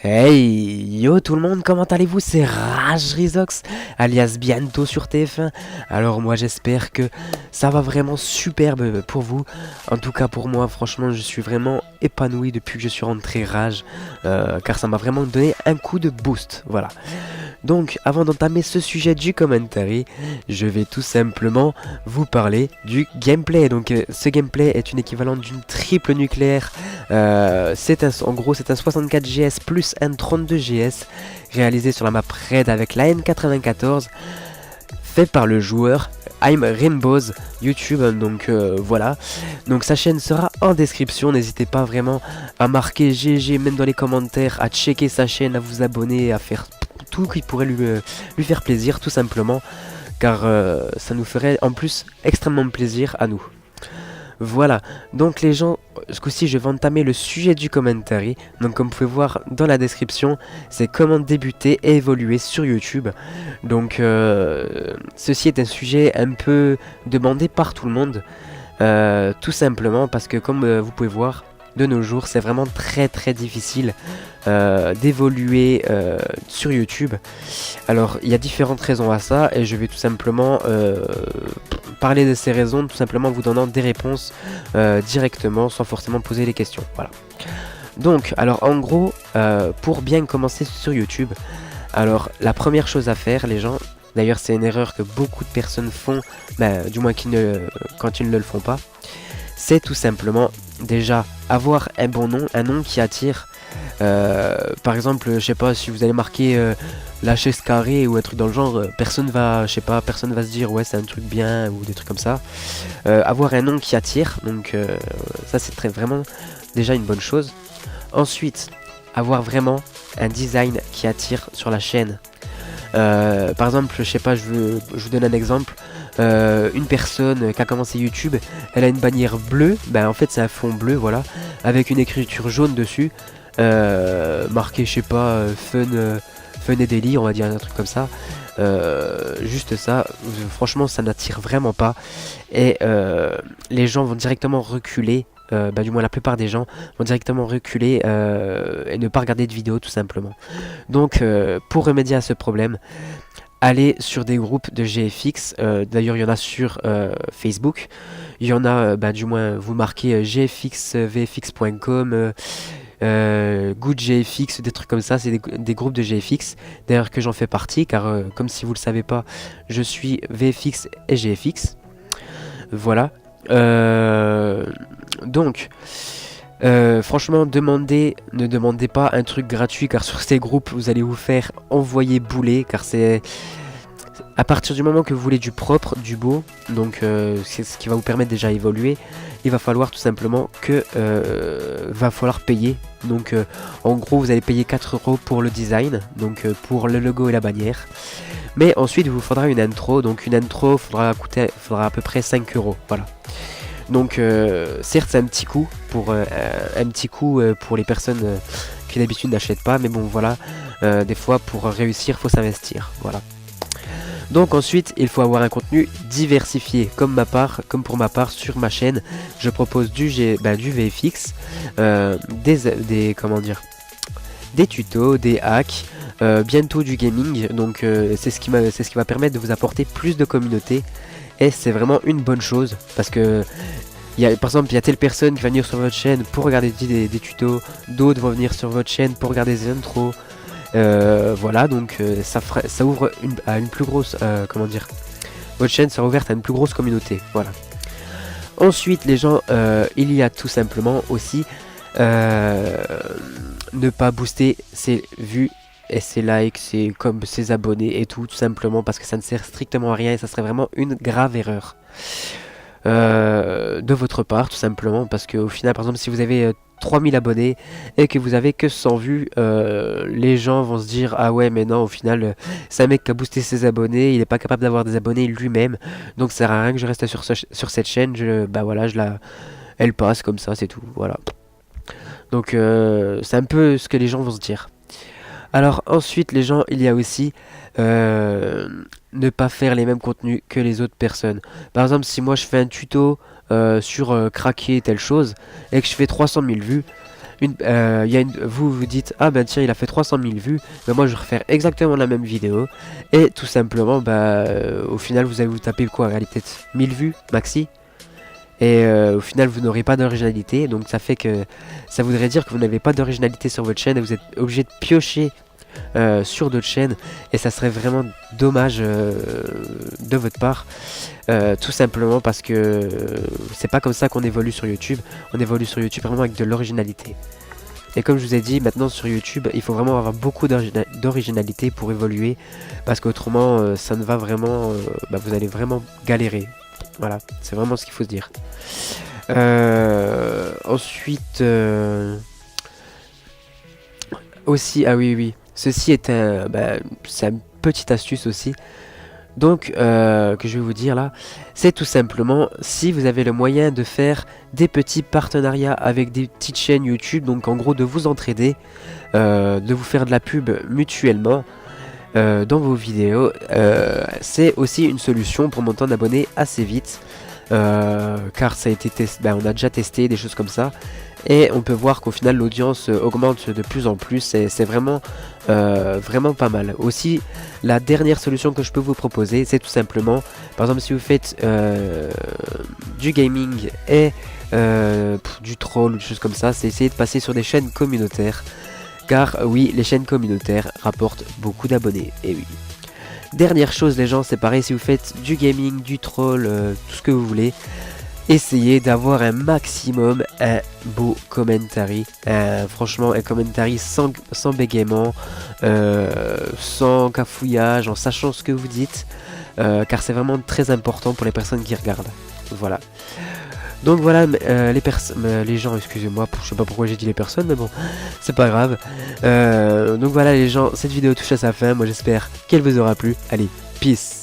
Hey, yo tout le monde, comment allez-vous? C'est Rage Rizox, alias Bientôt sur TF1. Alors moi j'espère que ça va vraiment superbe pour vous. En tout cas pour moi, franchement, je suis vraiment épanoui depuis que je suis rentré Rage, car ça m'a vraiment donné un coup de boost, voilà. Donc, avant d'entamer ce sujet du commentary, je vais tout simplement vous parler du gameplay. Donc, ce gameplay est une équivalente d'une triple nucléaire. En gros, c'est un 64 GS plus un 32 GS réalisé sur la map Raid avec la N94, fait par le joueur I'm Rainbows YouTube. Donc voilà, donc sa chaîne sera en description, n'hésitez pas vraiment à marquer GG même dans les commentaires, à checker sa chaîne, à vous abonner, à faire tout qui pourrait lui faire plaisir tout simplement, car ça nous ferait en plus extrêmement plaisir à nous. Voilà, donc les gens, ce coup-ci je vais entamer le sujet du commentary. Donc comme vous pouvez voir dans la description, c'est comment débuter et évoluer sur YouTube. Donc ceci est un sujet un peu demandé par tout le monde, tout simplement parce que comme vous pouvez voir, de nos jours c'est vraiment très difficile d'évoluer sur YouTube. Alors il y a différentes raisons à ça et je vais tout simplement parler de ces raisons, tout simplement en vous donnant des réponses directement sans forcément poser les questions. Voilà. Donc alors en gros, pour bien commencer sur YouTube, alors la première chose à faire les gens, d'ailleurs c'est une erreur que beaucoup de personnes font, du moins quand ils ne le font pas, c'est tout simplement déjà avoir un bon nom, un nom qui attire. Par exemple, je sais pas, si vous allez marquer la chaise carrée ou un truc dans le genre, personne va se dire ouais c'est un truc bien ou des trucs comme ça. Avoir un nom qui attire, donc ça c'est vraiment déjà une bonne chose. Ensuite, avoir vraiment un design qui attire sur la chaîne. Par exemple, je sais pas, je vous donne un exemple. Une personne qui a commencé YouTube, elle a une bannière bleue, en fait c'est un fond bleu, voilà, avec une écriture jaune dessus, marqué, je sais pas, fun et délire, on va dire un truc comme ça. Juste ça, franchement ça n'attire vraiment pas, et les gens vont directement reculer. Du moins la plupart des gens vont directement reculer et ne pas regarder de vidéos tout simplement. Donc pour remédier à ce problème, allez sur des groupes de GFX, d'ailleurs il y en a sur Facebook, il y en a, du moins vous marquez gfxvfx.com, GoodGFX, des trucs comme ça, c'est des groupes de GFX, d'ailleurs que j'en fais partie, car comme si vous le savez pas, je suis VFX et GFX, voilà. Donc franchement ne demandez pas un truc gratuit, car sur ces groupes vous allez vous faire envoyer bouler, car c'est à partir du moment que vous voulez du propre, du beau, donc c'est ce qui va vous permettre déjà d'évoluer. Il va falloir tout simplement va falloir payer. Donc en gros vous allez payer 4 € pour le design, donc pour le logo et la bannière. Mais ensuite il vous faudra une intro, donc une intro faudra à peu près 5 €, voilà. Donc certes c'est un petit coup pour les personnes qui d'habitude n'achètent pas, mais bon voilà, des fois pour réussir faut s'investir, voilà. Donc ensuite il faut avoir un contenu diversifié, comme pour ma part sur ma chaîne je propose du VFX, des tutos, des hacks, bientôt du gaming, donc c'est ce qui va permettre de vous apporter plus de communauté. Et c'est vraiment une bonne chose, parce que par exemple il y a telle personne qui va venir sur votre chaîne pour regarder des tutos, d'autres vont venir sur votre chaîne pour regarder des intros. Voilà, donc ça ouvre à une plus grosse, votre chaîne sera ouverte à une plus grosse communauté, voilà. Ensuite les gens, il y a tout simplement aussi ne pas booster ses vues et ses likes, ses abonnés et tout simplement parce que ça ne sert strictement à rien et ça serait vraiment une grave erreur de votre part, tout simplement, parce qu'au final par exemple si vous avez 3000 abonnés et que vous avez que 100 vues, les gens vont se dire ah ouais mais non, au final c'est un mec qui a boosté ses abonnés, il est pas capable d'avoir des abonnés lui-même, donc ça sert à rien que je reste sur cette chaîne, elle passe comme ça, c'est tout, voilà. Donc c'est un peu ce que les gens vont se dire. Alors ensuite les gens, il y a aussi ne pas faire les mêmes contenus que les autres personnes. Par exemple si moi je fais un tuto sur craquer telle chose et que je fais 300 000 vues, vous vous dites, ah ben tiens, il a fait 300 000 vues, ben moi je vais refaire exactement la même vidéo, et tout simplement, au final vous allez vous taper quoi, allez peut-être 1000 vues maxi, et au final vous n'aurez pas d'originalité, donc ça fait que ça voudrait dire que vous n'avez pas d'originalité sur votre chaîne, et vous êtes obligé de piocher sur d'autres chaînes, et ça serait vraiment dommage de votre part, tout simplement parce que c'est pas comme ça qu'on évolue sur YouTube. On évolue sur YouTube vraiment avec de l'originalité. Et comme je vous ai dit, maintenant sur YouTube, il faut vraiment avoir beaucoup d'originalité pour évoluer, parce qu'autrement ça ne va vraiment, vous allez vraiment galérer. Voilà, c'est vraiment ce qu'il faut se dire. Ensuite, aussi, ah oui, ceci est c'est une petite astuce aussi. Donc, que je vais vous dire là, c'est tout simplement si vous avez le moyen de faire des petits partenariats avec des petites chaînes YouTube, donc en gros de vous entraider, de vous faire de la pub mutuellement dans vos vidéos, c'est aussi une solution pour monter en abonnés assez vite, car ça a été testé, on a déjà testé des choses comme ça. Et on peut voir qu'au final l'audience augmente de plus en plus et c'est vraiment pas mal. Aussi, la dernière solution que je peux vous proposer, c'est tout simplement, par exemple si vous faites du gaming et du troll ou des choses comme ça, c'est essayer de passer sur des chaînes communautaires. Car oui, les chaînes communautaires rapportent beaucoup d'abonnés, et oui. Dernière chose les gens, c'est pareil, si vous faites du gaming, du troll, tout ce que vous voulez, essayez d'avoir un maximum un beau commentary, franchement un commentary sans bégaiement, sans cafouillage, en sachant ce que vous dites, car c'est vraiment très important pour les personnes qui regardent. Voilà. Donc voilà, les gens, excusez-moi, je sais pas pourquoi j'ai dit les personnes, mais bon, c'est pas grave. Donc voilà les gens, cette vidéo touche à sa fin, moi j'espère qu'elle vous aura plu. Allez, peace.